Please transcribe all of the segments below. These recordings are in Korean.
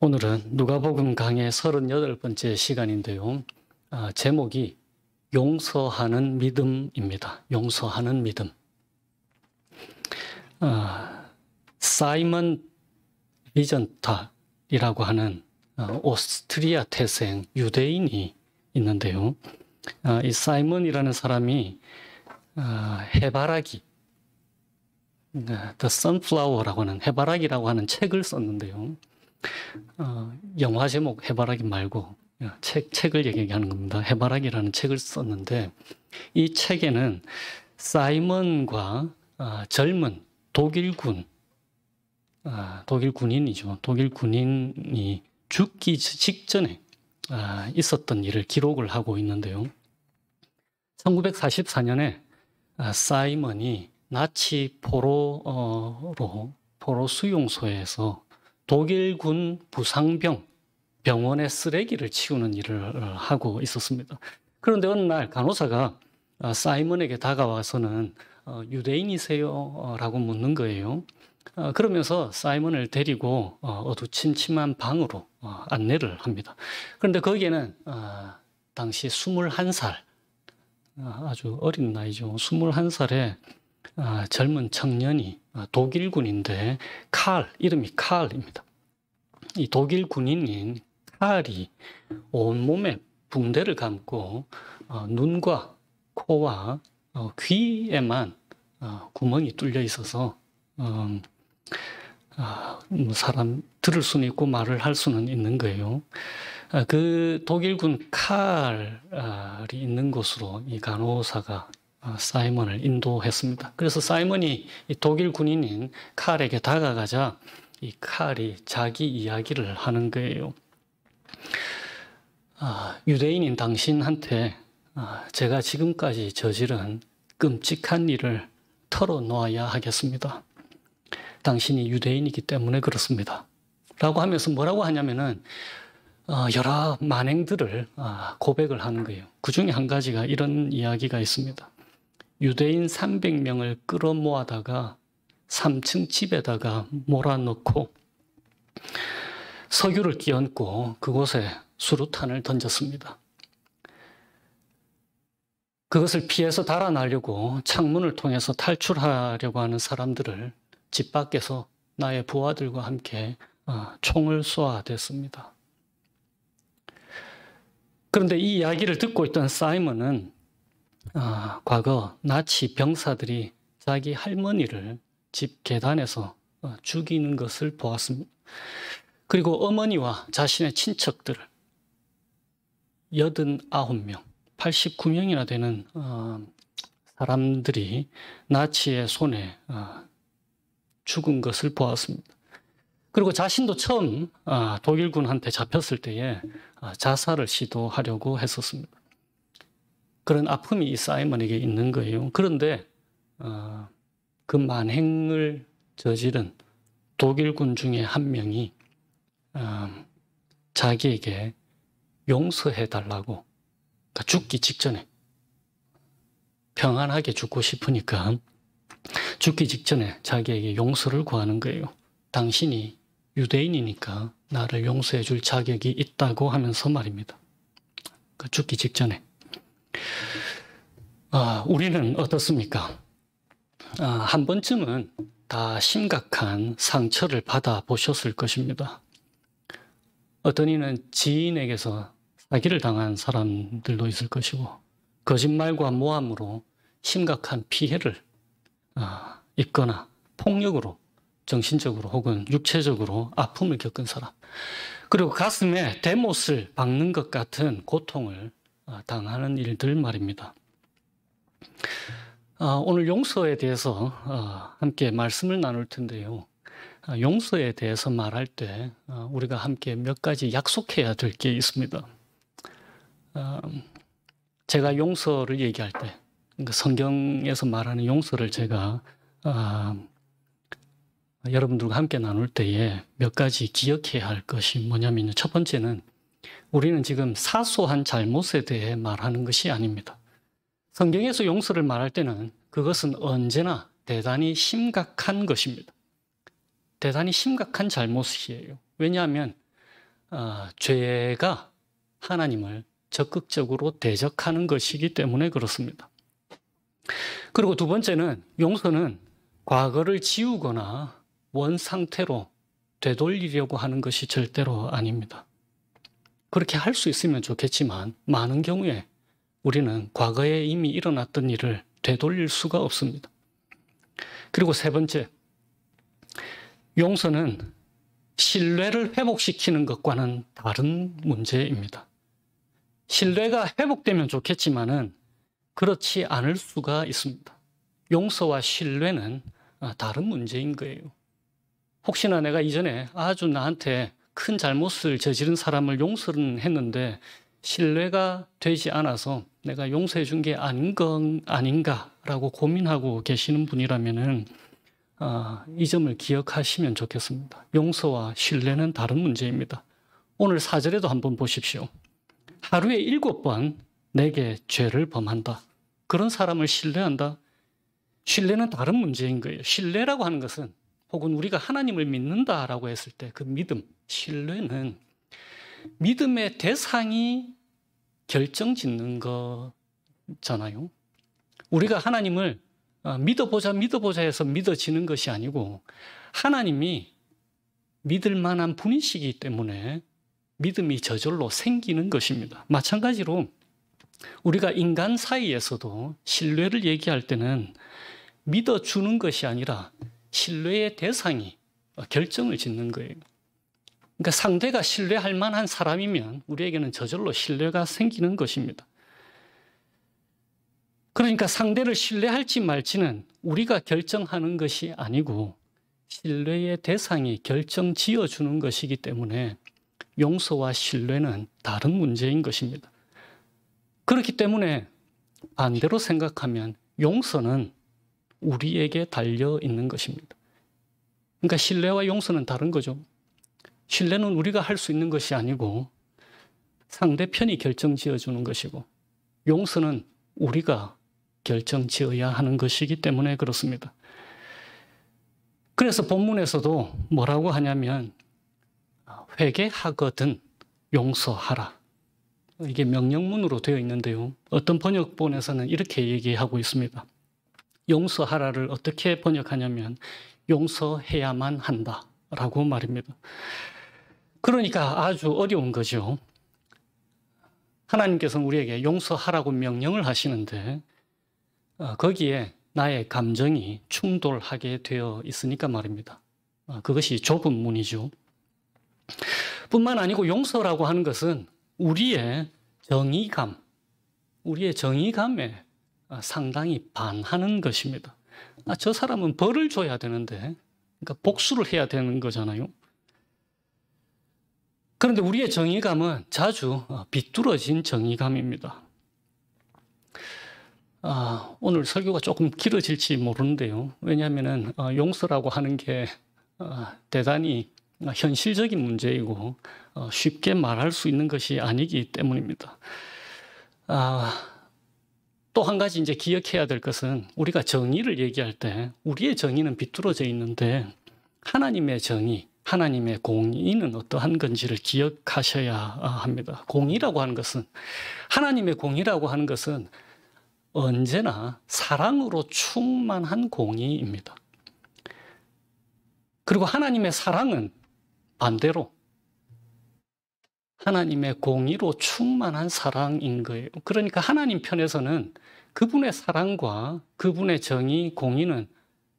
오늘은 누가복음 강의 38번째 시간인데요. 제목이 용서하는 믿음입니다. 용서하는 믿음. 사이먼 비전탈이라고 하는 오스트리아 태생 유대인이 있는데요. 이 사이먼이라는 사람이 해바라기, The Sunflower라고 하는 해바라기라고 하는 책을 썼는데요. 영화 제목 해바라기 말고 책을 얘기하는 겁니다. 해바라기라는 책을 썼는데 이 책에는 사이먼과 젊은 독일 군인이 죽기 직전에 있었던 일을 기록을 하고 있는데요. 1944년에 사이먼이 나치 포로 수용소에서 독일군 병원의 쓰레기를 치우는 일을 하고 있었습니다. 그런데 어느 날 간호사가 사이먼에게 다가와서는 유대인이세요? 라고 묻는 거예요. 그러면서 사이먼을 데리고 어두침침한 방으로 안내를 합니다. 그런데 거기에는 당시 21살, 아주 어린 나이죠. 21살의 젊은 청년이 독일군인데 이름이 칼입니다. 이 독일 군인인 칼이 온몸에 붕대를 감고 눈과 코와 귀에만 구멍이 뚫려 있어서 사람 들을 수는 있고 말을 할 수는 있는 거예요. 그 독일군 칼이 있는 곳으로 이 간호사가 사이먼을 인도했습니다. 그래서 사이먼이 이 독일 군인인 칼에게 다가가자 이 칼이 자기 이야기를 하는 거예요. 유대인인 당신한테 제가 지금까지 저지른 끔찍한 일을 털어놓아야 하겠습니다. 당신이 유대인이기 때문에 그렇습니다. 라고 하면서 뭐라고 하냐면은 여러 만행들을 고백을 하는 거예요. 그 중에 한 가지가 이런 이야기가 있습니다. 유대인 300명을 끌어모아다가 3층 집에다가 몰아넣고 석유를 끼얹고 그곳에 수류탄을 던졌습니다. 그것을 피해서 달아나려고 창문을 통해서 탈출하려고 하는 사람들을 집 밖에서 나의 부하들과 함께 총을 쏘아댔습니다. 그런데 이 이야기를 듣고 있던 사이먼은 과거 나치 병사들이 자기 할머니를 집 계단에서 죽이는 것을 보았습니다. 그리고 어머니와 자신의 친척들을 89명, 89명이나 되는 사람들이 나치의 손에 죽은 것을 보았습니다. 그리고 자신도 처음 독일군한테 잡혔을 때에 자살을 시도하려고 했었습니다. 그런 아픔이 이 사이먼에게 있는 거예요. 그런데 그 만행을 저지른 독일군 중에 한 명이 자기에게 용서해달라고, 그러니까 죽기 직전에 평안하게 죽고 싶으니까 죽기 직전에 자기에게 용서를 구하는 거예요. 당신이 유대인이니까 나를 용서해 줄 자격이 있다고 하면서 말입니다. 그러니까 죽기 직전에. 우리는 어떻습니까? 한 번쯤은 다 심각한 상처를 받아보셨을 것입니다. 어떤 이는 지인에게서 사기를 당한 사람들도 있을 것이고 거짓말과 모함으로 심각한 피해를 입거나 폭력으로 정신적으로 혹은 육체적으로 아픔을 겪은 사람, 그리고 가슴에 대못을 박는 것 같은 고통을 당하는 일들 말입니다. 오늘 용서에 대해서 함께 말씀을 나눌 텐데요. 용서에 대해서 말할 때 우리가 함께 몇 가지 약속해야 될 게 있습니다. 제가 용서를 얘기할 때, 그러니까 성경에서 말하는 용서를 제가 여러분들과 함께 나눌 때에 몇 가지 기억해야 할 것이 뭐냐면요. 첫 번째는 우리는 지금 사소한 잘못에 대해 말하는 것이 아닙니다. 성경에서 용서를 말할 때는 그것은 언제나 대단히 심각한 것입니다. 대단히 심각한 잘못이에요. 왜냐하면 죄가 하나님을 적극적으로 대적하는 것이기 때문에 그렇습니다. 그리고 두 번째는 용서는 과거를 지우거나 원 상태로 되돌리려고 하는 것이 절대로 아닙니다. 그렇게 할 수 있으면 좋겠지만 많은 경우에 우리는 과거에 이미 일어났던 일을 되돌릴 수가 없습니다. 그리고 세 번째, 용서는 신뢰를 회복시키는 것과는 다른 문제입니다. 신뢰가 회복되면 좋겠지만은 그렇지 않을 수가 있습니다. 용서와 신뢰는 다른 문제인 거예요. 혹시나 내가 이전에 아주 나한테 큰 잘못을 저지른 사람을 용서는 했는데 신뢰가 되지 않아서 내가 용서해 준 게 아닌가라고 고민하고 계시는 분이라면은 이 점을 기억하시면 좋겠습니다. 용서와 신뢰는 다른 문제입니다. 오늘 4절에도 한번 보십시오. 하루에 7번 내게 죄를 범한다. 그런 사람을 신뢰한다. 신뢰는 다른 문제인 거예요. 신뢰라고 하는 것은 혹은 우리가 하나님을 믿는다라고 했을 때 그 믿음, 신뢰는 믿음의 대상이 결정짓는 거잖아요. 우리가 하나님을 믿어보자 해서 믿어지는 것이 아니고 하나님이 믿을 만한 분이시기 때문에 믿음이 저절로 생기는 것입니다. 마찬가지로 우리가 인간 사이에서도 신뢰를 얘기할 때는 믿어주는 것이 아니라 신뢰의 대상이 결정을 짓는 거예요. 그러니까 상대가 신뢰할 만한 사람이면 우리에게는 저절로 신뢰가 생기는 것입니다. 그러니까 상대를 신뢰할지 말지는 우리가 결정하는 것이 아니고 신뢰의 대상이 결정 지어주는 것이기 때문에 용서와 신뢰는 다른 문제인 것입니다. 그렇기 때문에 반대로 생각하면 용서는 우리에게 달려 있는 것입니다. 그러니까 신뢰와 용서는 다른 거죠. 신뢰는 우리가 할 수 있는 것이 아니고 상대편이 결정 지어주는 것이고 용서는 우리가 결정 지어야 하는 것이기 때문에 그렇습니다. 그래서 본문에서도 뭐라고 하냐면 회개하거든 용서하라. 이게 명령문으로 되어 있는데요. 어떤 번역본에서는 이렇게 얘기하고 있습니다. 용서하라를 어떻게 번역하냐면 용서해야만 한다라고 말입니다. 그러니까 아주 어려운 거죠. 하나님께서는 우리에게 용서하라고 명령을 하시는데 거기에 나의 감정이 충돌하게 되어 있으니까 말입니다. 그것이 좁은 문이죠. 뿐만 아니고 용서라고 하는 것은 우리의 정의감에 상당히 반하는 것입니다. 저 사람은 벌을 줘야 되는데, 그러니까 복수를 해야 되는 거잖아요. 그런데 우리의 정의감은 자주 비뚤어진 정의감입니다. 오늘 설교가 조금 길어질지 모르는데요. 왜냐하면 용서라고 하는 게 대단히 현실적인 문제이고 쉽게 말할 수 있는 것이 아니기 때문입니다. 또 한 가지 이제 기억해야 될 것은 우리가 정의를 얘기할 때 우리의 정의는 비뚤어져 있는데 하나님의 정의, 하나님의 공의는 어떠한 건지를 기억하셔야 합니다. 공의라고 하는 것은 하나님의 공의라고 하는 것은 언제나 사랑으로 충만한 공의입니다. 그리고 하나님의 사랑은 반대로 하나님의 공의로 충만한 사랑인 거예요. 그러니까 하나님 편에서는 그분의 사랑과 그분의 정의, 공의는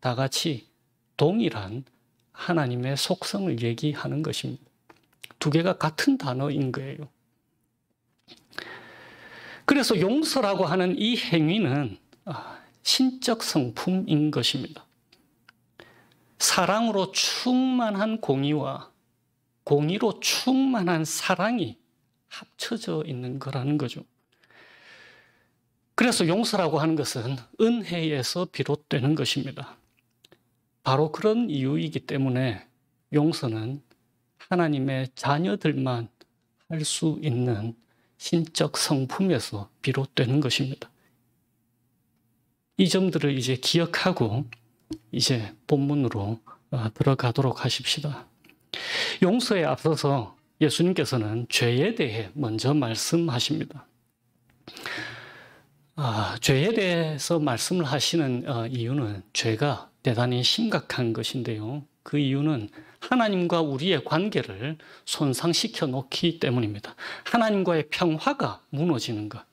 다 같이 동일한 하나님의 속성을 얘기하는 것입니다. 두 개가 같은 단어인 거예요. 그래서 용서라고 하는 이 행위는 신적 성품인 것입니다. 사랑으로 충만한 공의와 공의로 충만한 사랑이 합쳐져 있는 거라는 거죠. 그래서 용서라고 하는 것은 은혜에서 비롯되는 것입니다. 바로 그런 이유이기 때문에 용서는 하나님의 자녀들만 할 수 있는 신적 성품에서 비롯되는 것입니다. 이 점들을 이제 기억하고 이제 본문으로 들어가도록 하십시다. 용서에 앞서서 예수님께서는 죄에 대해 먼저 말씀하십니다. 죄에 대해서 말씀을 하시는 이유는 죄가 대단히 심각한 것인데요. 그 이유는 하나님과 우리의 관계를 손상시켜 놓기 때문입니다. 하나님과의 평화가 무너지는 것.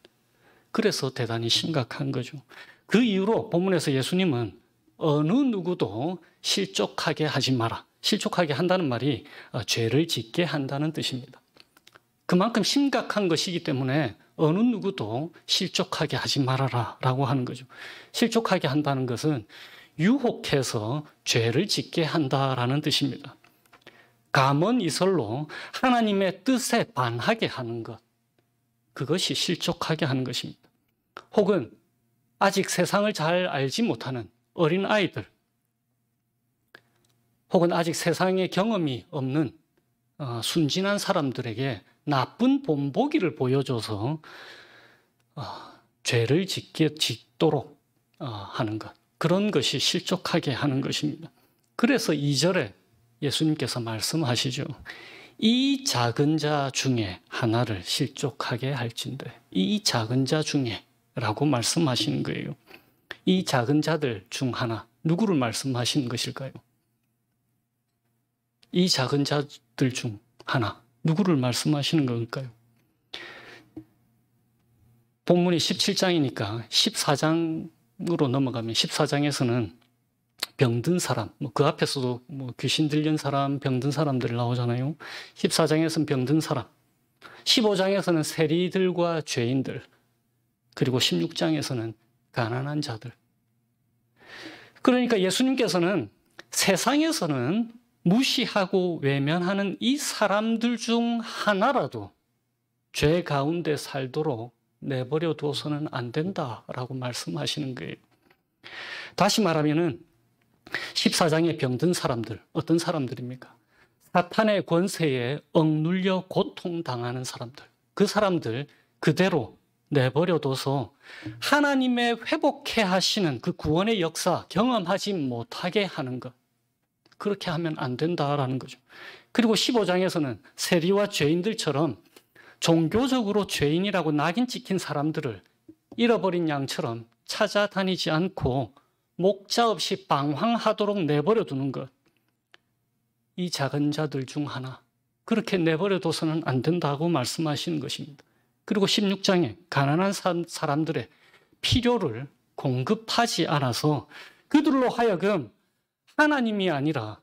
그래서 대단히 심각한 거죠. 그 이유로 본문에서 예수님은 어느 누구도 실족하게 하지 마라. 실족하게 한다는 말이 죄를 짓게 한다는 뜻입니다. 그만큼 심각한 것이기 때문에 어느 누구도 실족하게 하지 말아라 라고 하는 거죠. 실족하게 한다는 것은 유혹해서 죄를 짓게 한다라는 뜻입니다. 감언이설로 하나님의 뜻에 반하게 하는 것, 그것이 실족하게 하는 것입니다. 혹은 아직 세상을 잘 알지 못하는 어린 아이들, 혹은 아직 세상의 경험이 없는 순진한 사람들에게 나쁜 본보기를 보여줘서 죄를 짓도록 하는 것, 그런 것이 실족하게 하는 것입니다. 그래서 2절에 예수님께서 말씀하시죠. 이 작은 자 중에 하나를 실족하게 할진대. 이 작은 자 중에 라고 말씀하시는 거예요. 이 작은 자들 중 하나, 누구를 말씀하시는 것일까요? 이 작은 자들 중 하나, 누구를 말씀하시는 걸까요? 본문이 17장이니까 14장으로 넘어가면 14장에서는 병든 사람, 그 앞에서도 귀신 들린 사람, 병든 사람들 나오잖아요. 14장에서는 병든 사람, 15장에서는 세리들과 죄인들, 그리고 16장에서는 가난한 자들. 그러니까 예수님께서는 세상에서는 무시하고 외면하는 이 사람들 중 하나라도 죄 가운데 살도록 내버려 둬서는 안 된다라고 말씀하시는 거예요. 다시 말하면은 14장의 병든 사람들, 어떤 사람들입니까? 사탄의 권세에 억눌려 고통당하는 사람들. 그 사람들 그대로 내버려둬서 하나님의 회복해 하시는 그 구원의 역사 경험하지 못하게 하는 것. 그렇게 하면 안 된다라는 거죠. 그리고 15장에서는 세리와 죄인들처럼 종교적으로 죄인이라고 낙인 찍힌 사람들을 잃어버린 양처럼 찾아다니지 않고 목자 없이 방황하도록 내버려 두는 것. 이 작은 자들 중 하나. 그렇게 내버려 둬서는 안 된다고 말씀하시는 것입니다. 그리고 16장에 가난한 사람들의 필요를 공급하지 않아서 그들로 하여금 하나님이 아니라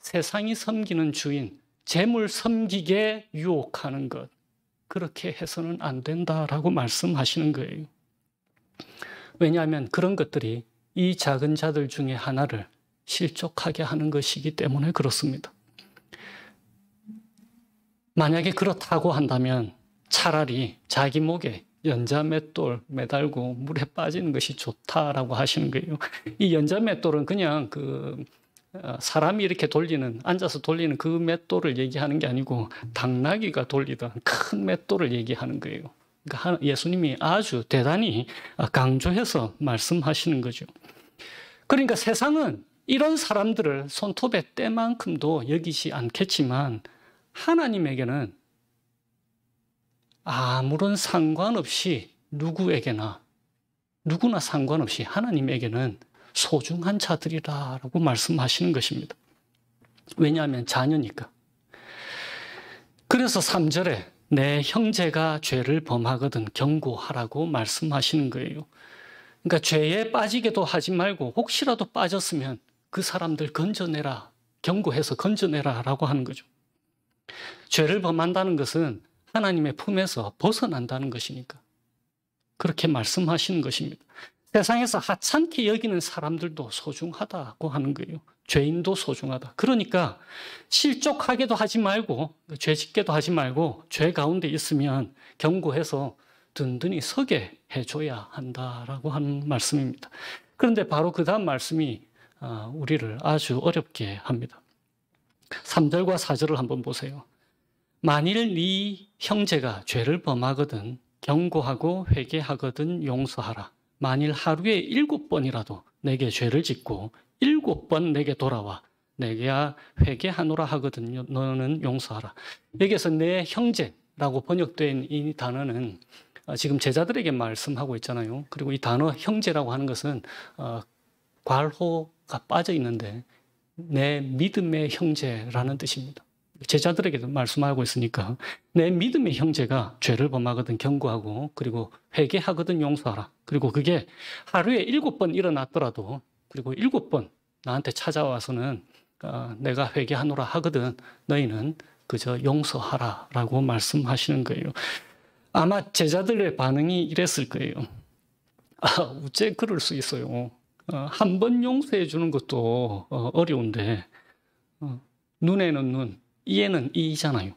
세상이 섬기는 주인, 재물 섬기게 유혹하는 것. 그렇게 해서는 안 된다라고 말씀하시는 거예요. 왜냐하면 그런 것들이 이 작은 자들 중에 하나를 실족하게 하는 것이기 때문에 그렇습니다. 만약에 그렇다고 한다면 차라리 자기 목에 연자맷돌 매달고 물에 빠지는 것이 좋다라고 하시는 거예요. 이 연자맷돌은 그냥 사람이 이렇게 앉아서 돌리는 그 맷돌을 얘기하는 게 아니고 당나귀가 돌리던 큰 맷돌을 얘기하는 거예요. 그러니까 예수님이 아주 대단히 강조해서 말씀하시는 거죠. 그러니까 세상은 이런 사람들을 손톱의 때만큼도 여기지 않겠지만 하나님에게는 아무런 상관없이 누구나 상관없이 하나님에게는 소중한 자들이라고 말씀하시는 것입니다. 왜냐하면 자녀니까. 그래서 3절에 내 형제가 죄를 범하거든 경고하라고 말씀하시는 거예요. 그러니까 죄에 빠지게도 하지 말고 혹시라도 빠졌으면 그 사람들 건져내라, 경고해서 건져내라라고 하는 거죠. 죄를 범한다는 것은 하나님의 품에서 벗어난다는 것이니까 그렇게 말씀하시는 것입니다. 세상에서 하찮게 여기는 사람들도 소중하다고 하는 거예요. 죄인도 소중하다. 그러니까 실족하게도 하지 말고 죄 짓게도 하지 말고 죄 가운데 있으면 경고해서 든든히 서게 해줘야 한다라고 하는 말씀입니다. 그런데 바로 그 다음 말씀이 우리를 아주 어렵게 합니다. 3절과 4절을 한번 보세요. 만일 네 형제가 죄를 범하거든 경고하고 회개하거든 용서하라. 만일 하루에 7번이라도 내게 죄를 짓고 7번 내게 돌아와 내가 회개하노라 하거든요. 너는 용서하라. 여기에서 내 형제라고 번역된 이 단어는 지금 제자들에게 말씀하고 있잖아요. 그리고 이 단어 형제라고 하는 것은 괄호가 빠져 있는데 내 믿음의 형제라는 뜻입니다. 제자들에게도 말씀하고 있으니까 내 믿음의 형제가 죄를 범하거든 경고하고 그리고 회개하거든 용서하라. 그리고 그게 하루에 7번 일어났더라도 그리고 7번 나한테 찾아와서는 내가 회개하노라 하거든 너희는 그저 용서하라 라고 말씀하시는 거예요. 아마 제자들의 반응이 이랬을 거예요. 어째 그럴 수 있어요. 한 번 용서해 주는 것도 어려운데 눈에는 눈, 이에는 이잖아요.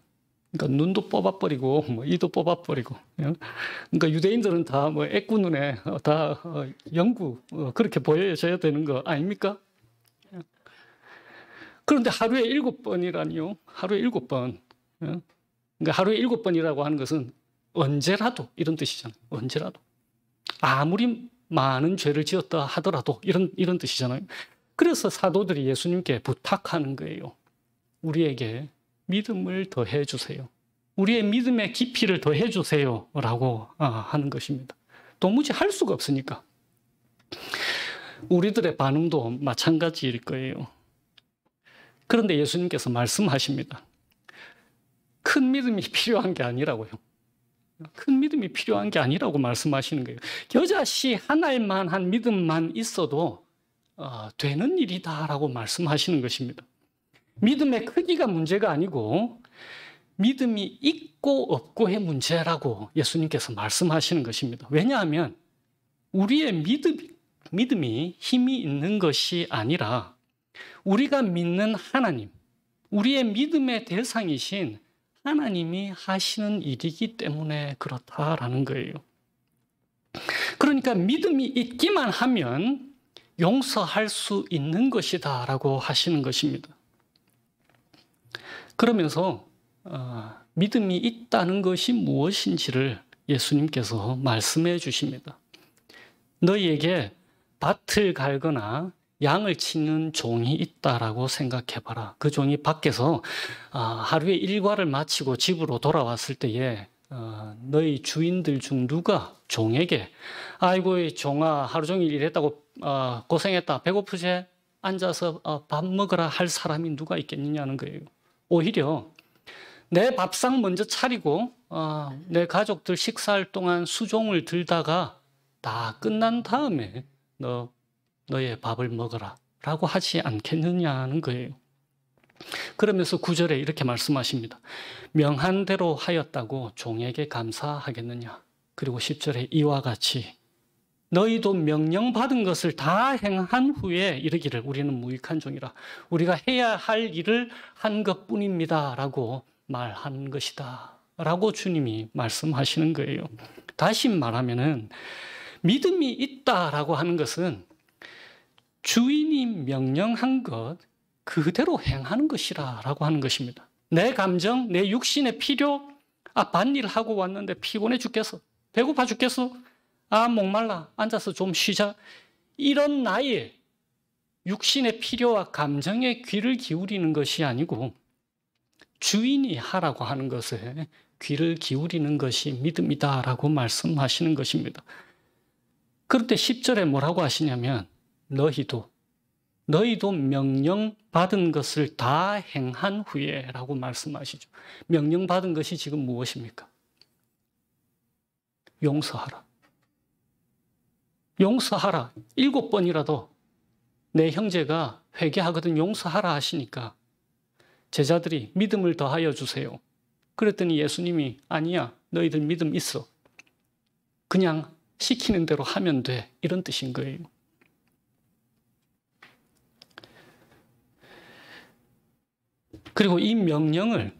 그러니까 눈도 뽑아버리고 이도 뽑아버리고. 그러니까 유대인들은 다 애꾸 눈에 다 영구 그렇게 보여져야 되는 거 아닙니까? 그런데 하루에 7번이라니요. 하루에 7번. 그러니까 하루에 7번이라고 하는 것은 언제라도 이런 뜻이잖아요. 언제라도. 아무리 많은 죄를 지었다 하더라도 이런 뜻이잖아요. 그래서 사도들이 예수님께 부탁하는 거예요. 우리에게 믿음을 더해 주세요. 우리의 믿음의 깊이를 더해 주세요. 라고 하는 것입니다. 도무지 할 수가 없으니까. 우리들의 반응도 마찬가지일 거예요. 그런데 예수님께서 말씀하십니다. 큰 믿음이 필요한 게 아니라고요. 큰 믿음이 필요한 게 아니라고 말씀하시는 거예요. 겨자씨 하나만 한 믿음만 있어도 되는 일이다라고 말씀하시는 것입니다. 믿음의 크기가 문제가 아니고 믿음이 있고 없고의 문제라고 예수님께서 말씀하시는 것입니다. 왜냐하면 우리의 믿음이 힘이 있는 것이 아니라 우리가 믿는 하나님, 우리의 믿음의 대상이신 하나님이 하시는 일이기 때문에 그렇다라는 거예요. 그러니까 믿음이 있기만 하면 용서할 수 있는 것이다라고 하시는 것입니다. 그러면서 믿음이 있다는 것이 무엇인지를 예수님께서 말씀해 주십니다. 너희에게 밭을 갈거나 양을 치는 종이 있다라고 생각해봐라. 그 종이 밖에서 하루의 일과를 마치고 집으로 돌아왔을 때에 너희 주인들 중 누가 종에게 아이고 이 종아 하루 종일 일했다고 고생했다 배고프지? 앉아서 밥 먹으라 할 사람이 누가 있겠느냐는 거예요. 오히려 내 밥상 먼저 차리고 내 가족들 식사할 동안 수종을 들다가 다 끝난 다음에 너의 밥을 먹어라 라고 하지 않겠느냐는 거예요. 그러면서 9절에 이렇게 말씀하십니다. 명한 대로 하였다고 종에게 감사하겠느냐. 그리고 10절에 이와 같이 너희도 명령받은 것을 다 행한 후에 이르기를 우리는 무익한 종이라. 우리가 해야 할 일을 한 것뿐입니다 라고 말한 것이다 라고 주님이 말씀하시는 거예요. 다시 말하면은 믿음이 있다라고 하는 것은 주인이 명령한 것 그대로 행하는 것이라고 하는 것입니다. 내 감정, 내 육신의 필요, 밭일 하고 왔는데 피곤해 죽겠어. 배고파 죽겠어. 목말라. 앉아서 좀 쉬자. 이런 나의 육신의 필요와 감정에 귀를 기울이는 것이 아니고 주인이 하라고 하는 것에 귀를 기울이는 것이 믿음이다라고 말씀하시는 것입니다. 그런데 10절에 뭐라고 하시냐면 너희도 명령받은 것을 다 행한 후에 라고 말씀하시죠. 명령받은 것이 지금 무엇입니까? 용서하라. 용서하라. 7번이라도 내 형제가 회개하거든 용서하라 하시니까 제자들이 믿음을 더하여 주세요. 그랬더니 예수님이 아니야. 너희들 믿음 있어. 그냥 시키는 대로 하면 돼. 이런 뜻인 거예요. 그리고 이 명령을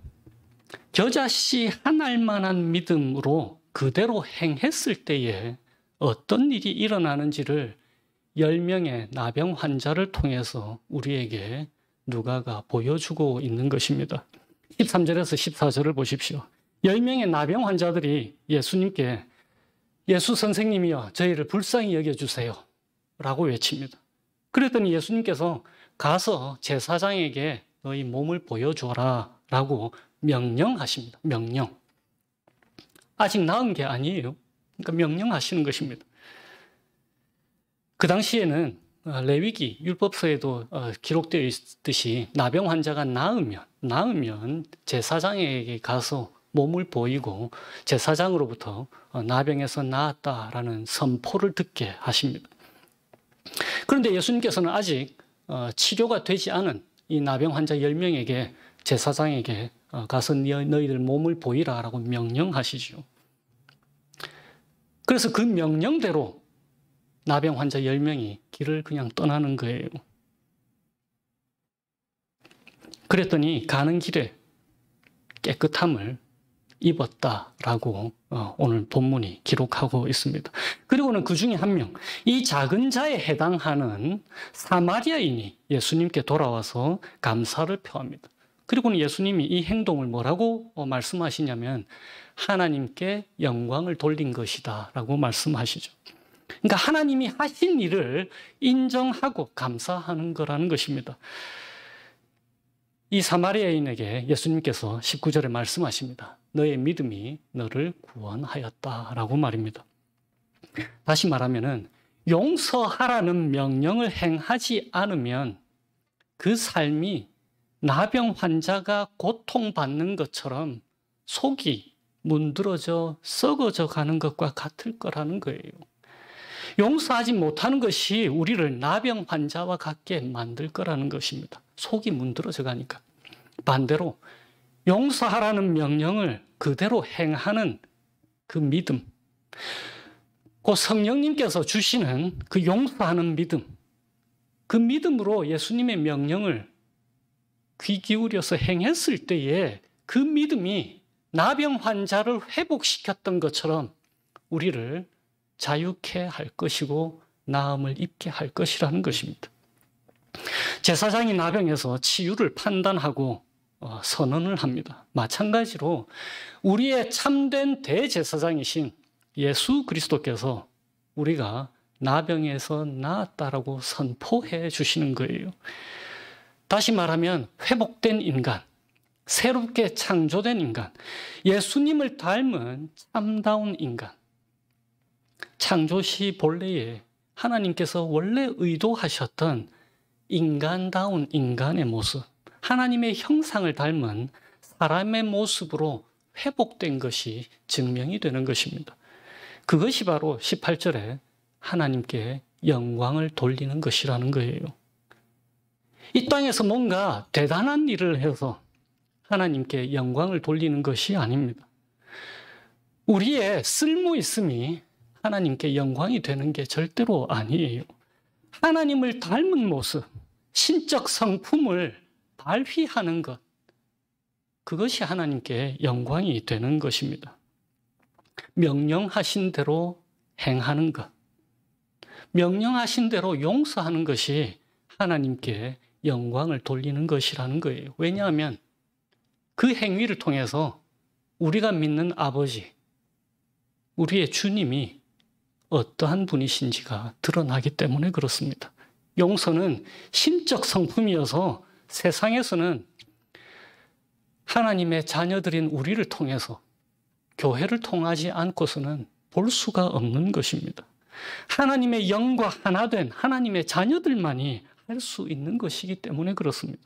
겨자씨 한 알만한 믿음으로 그대로 행했을 때에 어떤 일이 일어나는지를 10명의 나병 환자를 통해서 우리에게 누가가 보여주고 있는 것입니다. 13절에서 14절을 보십시오. 10명의 나병 환자들이 예수님께 예수 선생님이여 저희를 불쌍히 여겨주세요 라고 외칩니다. 그랬더니 예수님께서 가서 제사장에게 너희 몸을 보여줘라 라고 명령하십니다. 명령. 아직 나은 게 아니에요. 그러니까 명령하시는 것입니다. 그 당시에는 레위기 율법서에도 기록되어 있듯이 나병 환자가 나으면 제사장에게 가서 몸을 보이고 제사장으로부터 나병에서 나았다라는 선포를 듣게 하십니다. 그런데 예수님께서는 아직 치료가 되지 않은 이 나병 환자 10명에게 제사장에게 가서 너희들 몸을 보이라라고 명령하시죠. 그래서 그 명령대로 나병 환자 10명이 길을 그냥 떠나는 거예요. 그랬더니 가는 길에 깨끗함을 입었다라고 오늘 본문이 기록하고 있습니다. 그리고는 그 중에 한 명, 이 작은 자에 해당하는 사마리아인이 예수님께 돌아와서 감사를 표합니다. 그리고는 예수님이 이 행동을 뭐라고 말씀하시냐면 하나님께 영광을 돌린 것이다 라고 말씀하시죠. 그러니까 하나님이 하신 일을 인정하고 감사하는 거라는 것입니다. 이 사마리아인에게 예수님께서 19절에 말씀하십니다. 너의 믿음이 너를 구원하였다라고 말입니다. 다시 말하면은 용서하라는 명령을 행하지 않으면 그 삶이 나병 환자가 고통받는 것처럼 속이 문드러져 썩어져 가는 것과 같을 거라는 거예요. 용서하지 못하는 것이 우리를 나병 환자와 같게 만들 거라는 것입니다. 속이 문드러져 가니까. 반대로 용서하라는 명령을 그대로 행하는 그 믿음, 그 성령님께서 주시는 그 용서하는 믿음, 그 믿음으로 예수님의 명령을 귀 기울여서 행했을 때에 그 믿음이 나병 환자를 회복시켰던 것처럼 우리를 자유케 할 것이고 나음을 입게 할 것이라는 것입니다. 제사장이 나병에서 치유를 판단하고 선언을 합니다. 마찬가지로 우리의 참된 대제사장이신 예수 그리스도께서 우리가 나병에서 나았다라고 선포해 주시는 거예요. 다시 말하면 회복된 인간, 새롭게 창조된 인간, 예수님을 닮은 참다운 인간, 창조시 본래에 하나님께서 원래 의도하셨던 인간다운 인간의 모습, 하나님의 형상을 닮은 사람의 모습으로 회복된 것이 증명이 되는 것입니다. 그것이 바로 18절에 하나님께 영광을 돌리는 것이라는 거예요. 이 땅에서 뭔가 대단한 일을 해서 하나님께 영광을 돌리는 것이 아닙니다. 우리의 쓸모 있음이 하나님께 영광이 되는 게 절대로 아니에요. 하나님을 닮은 모습, 신적 성품을 발휘하는 것, 그것이 하나님께 영광이 되는 것입니다. 명령하신 대로 행하는 것, 명령하신 대로 용서하는 것이 하나님께 영광을 돌리는 것이라는 거예요. 왜냐하면 그 행위를 통해서 우리가 믿는 아버지, 우리의 주님이 어떠한 분이신지가 드러나기 때문에 그렇습니다. 용서는 신적 성품이어서 세상에서는 하나님의 자녀들인 우리를 통해서 교회를 통하지 않고서는 볼 수가 없는 것입니다. 하나님의 영과 하나 된 하나님의 자녀들만이 할 수 있는 것이기 때문에 그렇습니다.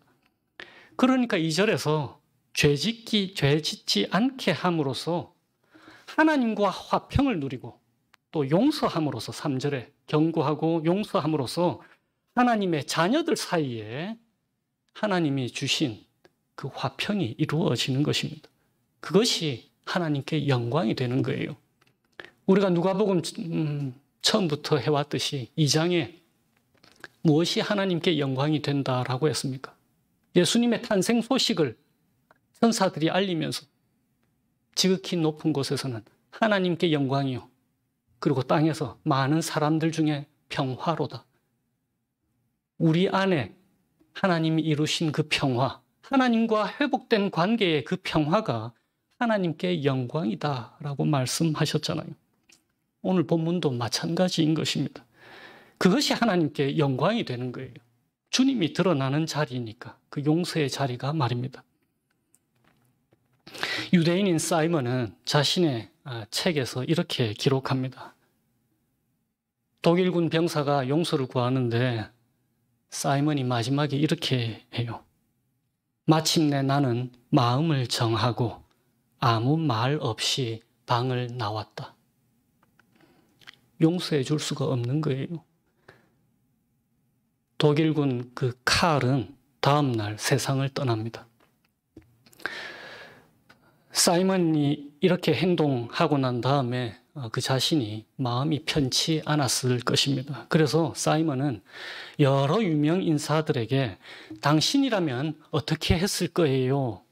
그러니까 2절에서 죄 짓지 않게 함으로써 하나님과 화평을 누리고 또 용서함으로써 3절에 경고하고 용서함으로써 하나님의 자녀들 사이에 하나님이 주신 그 화평이 이루어지는 것입니다. 그것이 하나님께 영광이 되는 거예요. 우리가 누가복음 처음부터 해왔듯이 2장에 무엇이 하나님께 영광이 된다라고 했습니까? 예수님의 탄생 소식을 천사들이 알리면서 지극히 높은 곳에서는 하나님께 영광이요, 그리고 땅에서 많은 사람들 중에 평화로다. 우리 안에 하나님이 이루신 그 평화, 하나님과 회복된 관계의 그 평화가 하나님께 영광이다라고 말씀하셨잖아요. 오늘 본문도 마찬가지인 것입니다. 그것이 하나님께 영광이 되는 거예요. 주님이 드러나는 자리니까 그 용서의 자리가 말입니다. 유대인인 사이먼은 자신의 책에서 이렇게 기록합니다. 독일군 병사가 용서를 구하는데 사이먼이 마지막에 이렇게 해요. 마침내 나는 마음을 정하고 아무 말 없이 방을 나왔다. 용서해 줄 수가 없는 거예요. 독일군 그 칼은 다음날 세상을 떠납니다. 사이먼이 이렇게 행동하고 난 다음에 그 자신이 마음이 편치 않았을 것입니다. 그래서 사이먼은 여러 유명 인사들에게 당신이라면 어떻게 했을 거예요?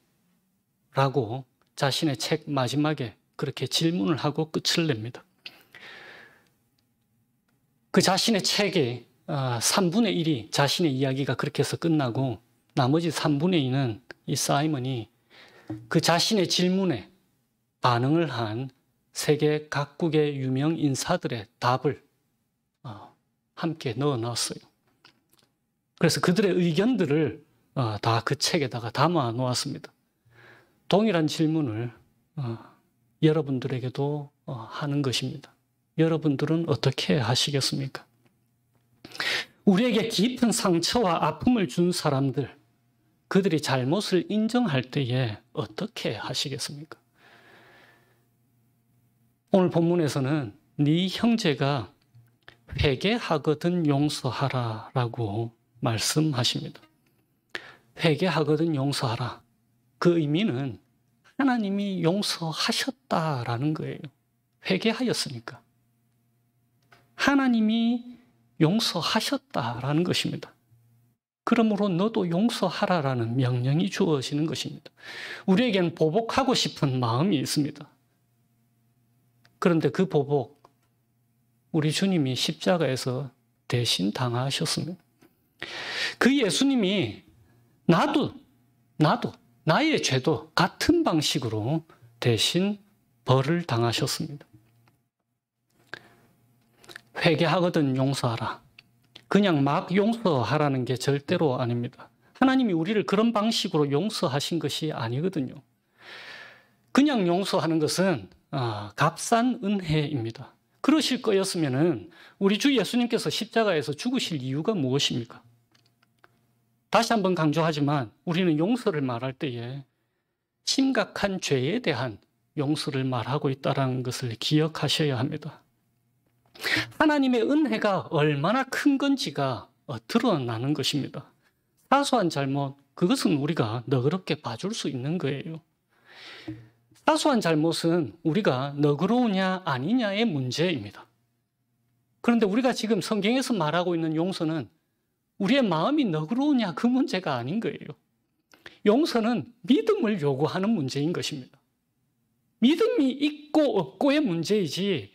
라고 자신의 책 마지막에 그렇게 질문을 하고 끝을 냅니다. 그 자신의 책의 3분의 1이 자신의 이야기가 그렇게 해서 끝나고 나머지 3분의 2는 이 사이먼이 그 자신의 질문에 반응을 한 세계 각국의 유명 인사들의 답을 함께 넣어놨어요. 그래서 그들의 의견들을 다 그 책에다가 담아 놓았습니다. 동일한 질문을 여러분들에게도 하는 것입니다. 여러분들은 어떻게 하시겠습니까? 우리에게 깊은 상처와 아픔을 준 사람들, 그들이 잘못을 인정할 때에 어떻게 하시겠습니까? 오늘 본문에서는 네 형제가 회개하거든 용서하라 라고 말씀하십니다. 회개하거든 용서하라. 그 의미는 하나님이 용서하셨다라는 거예요. 회개하였으니까. 하나님이 용서하셨다라는 것입니다. 그러므로 너도 용서하라라는 명령이 주어지는 것입니다. 우리에겐 보복하고 싶은 마음이 있습니다. 그런데 그 보복, 우리 주님이 십자가에서 대신 당하셨습니다. 그 예수님이 나도 나의 죄도 같은 방식으로 대신 벌을 당하셨습니다. 회개하거든 용서하라. 그냥 막 용서하라는 게 절대로 아닙니다. 하나님이 우리를 그런 방식으로 용서하신 것이 아니거든요. 그냥 용서하는 것은 값싼 은혜입니다. 그러실 거였으면은 우리 주 예수님께서 십자가에서 죽으실 이유가 무엇입니까? 다시 한번 강조하지만 우리는 용서를 말할 때에 심각한 죄에 대한 용서를 말하고 있다는 것을 기억하셔야 합니다. 하나님의 은혜가 얼마나 큰 건지가 드러나는 것입니다. 사소한 잘못, 그것은 우리가 너그럽게 봐줄 수 있는 거예요. 사소한 잘못은 우리가 너그러우냐 아니냐의 문제입니다. 그런데 우리가 지금 성경에서 말하고 있는 용서는 우리의 마음이 너그러우냐 그 문제가 아닌 거예요. 용서는 믿음을 요구하는 문제인 것입니다. 믿음이 있고 없고의 문제이지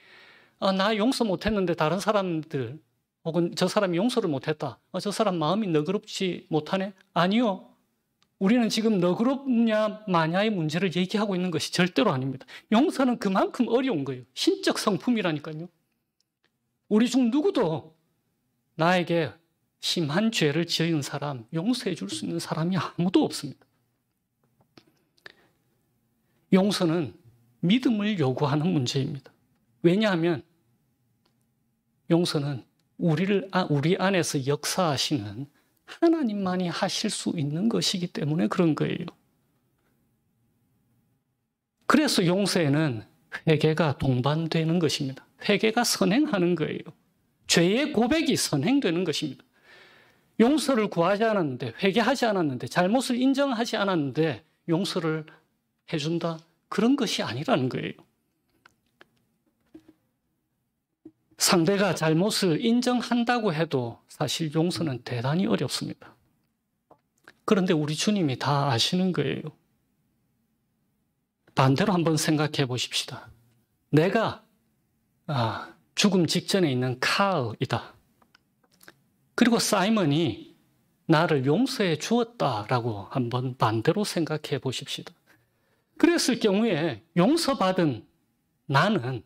나 용서 못했는데 다른 사람들 혹은 저 사람이 용서를 못했다. 저 사람 마음이 너그럽지 못하네? 아니요. 우리는 지금 너그럽냐 마냐의 문제를 얘기하고 있는 것이 절대로 아닙니다. 용서는 그만큼 어려운 거예요. 신적 성품이라니까요. 우리 중 누구도 나에게 심한 죄를 지은 사람, 용서해 줄 수 있는 사람이 아무도 없습니다. 용서는 믿음을 요구하는 문제입니다. 왜냐하면 용서는 우리 안에서 역사하시는 하나님만이 하실 수 있는 것이기 때문에 그런 거예요. 그래서 용서에는 회개가 동반되는 것입니다. 회개가 선행하는 거예요. 죄의 고백이 선행되는 것입니다. 용서를 구하지 않았는데, 회개하지 않았는데, 잘못을 인정하지 않았는데 용서를 해준다? 그런 것이 아니라는 거예요. 상대가 잘못을 인정한다고 해도 사실 용서는 대단히 어렵습니다. 그런데 우리 주님이 다 아시는 거예요. 반대로 한번 생각해 보십시다. 내가 죽음 직전에 있는 칼이다. 그리고 사이먼이 나를 용서해 주었다라고 한번 반대로 생각해 보십시다. 그랬을 경우에 용서받은 나는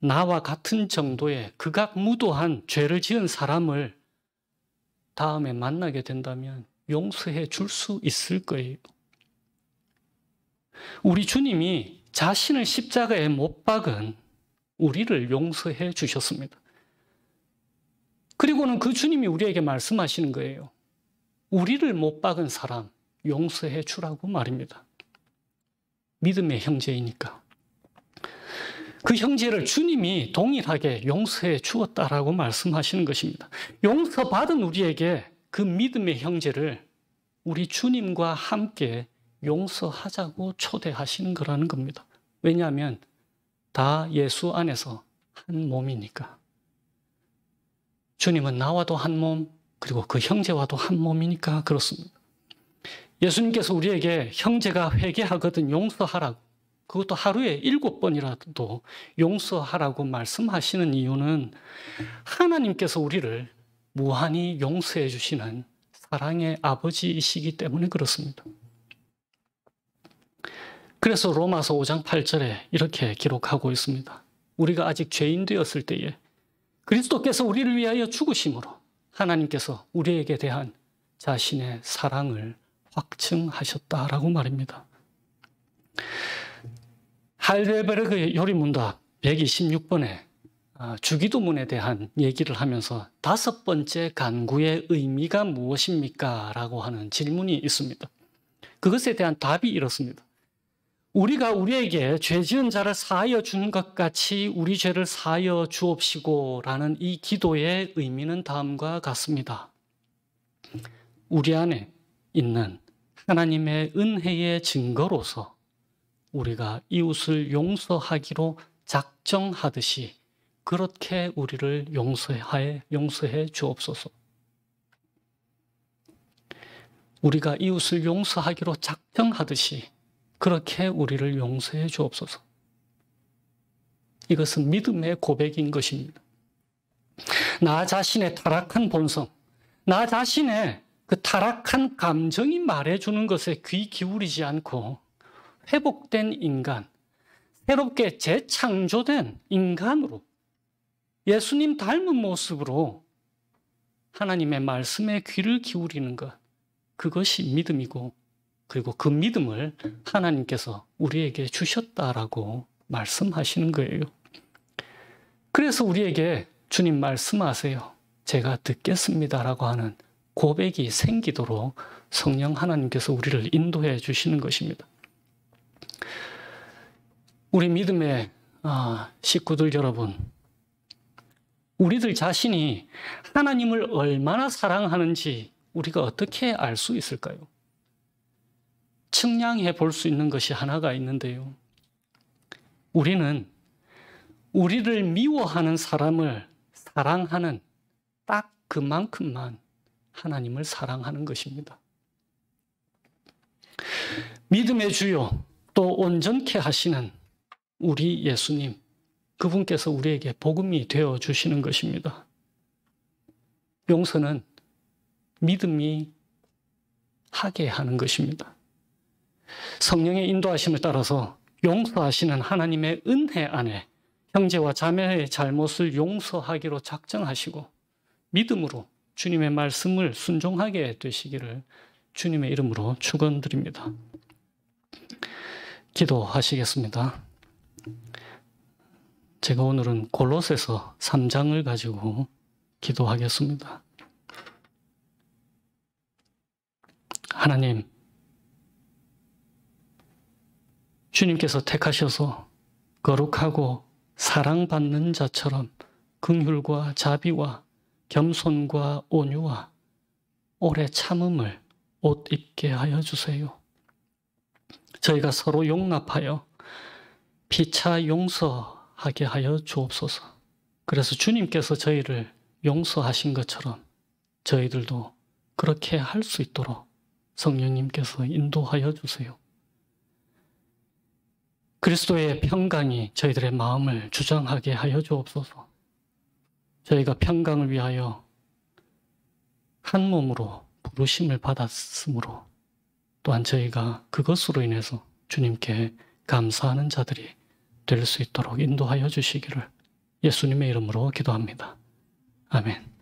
나와 같은 정도의 극악무도한 죄를 지은 사람을 다음에 만나게 된다면 용서해 줄 수 있을 거예요. 우리 주님이 자신을 십자가에 못 박은 우리를 용서해 주셨습니다. 그리고는 그 주님이 우리에게 말씀하시는 거예요. 우리를 못 박은 사람 용서해 주라고 말입니다. 믿음의 형제이니까. 그 형제를 주님이 동일하게 용서해 주었다라고 말씀하시는 것입니다. 용서받은 우리에게 그 믿음의 형제를 우리 주님과 함께 용서하자고 초대하시는 거라는 겁니다. 왜냐하면 다 예수 안에서 한 몸이니까. 주님은 나와도 한 몸, 그리고 그 형제와도 한 몸이니까 그렇습니다. 예수님께서 우리에게 형제가 회개하거든 용서하라고, 그것도 하루에 7번이라도 용서하라고 말씀하시는 이유는 하나님께서 우리를 무한히 용서해 주시는 사랑의 아버지이시기 때문에 그렇습니다. 그래서 로마서 5장 8절에 이렇게 기록하고 있습니다. 우리가 아직 죄인 되었을 때에 그리스도께서 우리를 위하여 죽으심으로 하나님께서 우리에게 대한 자신의 사랑을 확증하셨다라고 말입니다. 하이델베르그 요리문답 126번에 주기도문에 대한 얘기를 하면서 5번째 간구의 의미가 무엇입니까? 라고 하는 질문이 있습니다. 그것에 대한 답이 이렇습니다. 우리가 우리에게 죄 지은 자를 사하여 준 것 같이 우리 죄를 사하여 주옵시고 라는 이 기도의 의미는 다음과 같습니다. 우리 안에 있는 하나님의 은혜의 증거로서 우리가 이웃을 용서하기로 작정하듯이 그렇게 우리를 용서해 주옵소서. 우리가 이웃을 용서하기로 작정하듯이 그렇게 우리를 용서해 주옵소서. 이것은 믿음의 고백인 것입니다. 나 자신의 타락한 본성, 나 자신의 그 타락한 감정이 말해주는 것에 귀 기울이지 않고 회복된 인간, 새롭게 재창조된 인간으로 예수님 닮은 모습으로 하나님의 말씀에 귀를 기울이는 것, 그것이 믿음이고, 그리고 그 믿음을 하나님께서 우리에게 주셨다라고 말씀하시는 거예요. 그래서 우리에게 주님 말씀하세요. 제가 듣겠습니다라고 하는 고백이 생기도록 성령 하나님께서 우리를 인도해 주시는 것입니다. 우리 믿음의 식구들 여러분, 우리들 자신이 하나님을 얼마나 사랑하는지 우리가 어떻게 알 수 있을까요? 측량해 볼 수 있는 것이 하나가 있는데요. 우리는 우리를 미워하는 사람을 사랑하는 딱 그만큼만 하나님을 사랑하는 것입니다. 믿음의 주요 또 온전케 하시는 우리 예수님, 그분께서 우리에게 복음이 되어 주시는 것입니다. 용서는 믿음이 하게 하는 것입니다. 성령의 인도하심을 따라서 용서하시는 하나님의 은혜 안에 형제와 자매의 잘못을 용서하기로 작정하시고 믿음으로 주님의 말씀을 순종하게 되시기를 주님의 이름으로 축원드립니다. 기도하시겠습니다. 제가 오늘은 골로새서 3장을 가지고 기도하겠습니다. 하나님, 주님께서 택하셔서 거룩하고 사랑받는 자처럼 긍휼과 자비와 겸손과 온유와 오래 참음을 옷 입게 하여 주세요. 저희가 서로 용납하여 피차 용서하게 하여 주옵소서. 그래서 주님께서 저희를 용서하신 것처럼 저희들도 그렇게 할 수 있도록 성령님께서 인도하여 주세요. 그리스도의 평강이 저희들의 마음을 주장하게 하여 주옵소서. 저희가 평강을 위하여 한 몸으로 부르심을 받았으므로 또한 저희가 그것으로 인해서 주님께 감사하는 자들이 될 수 있도록 인도하여 주시기를 예수님의 이름으로 기도합니다. 아멘.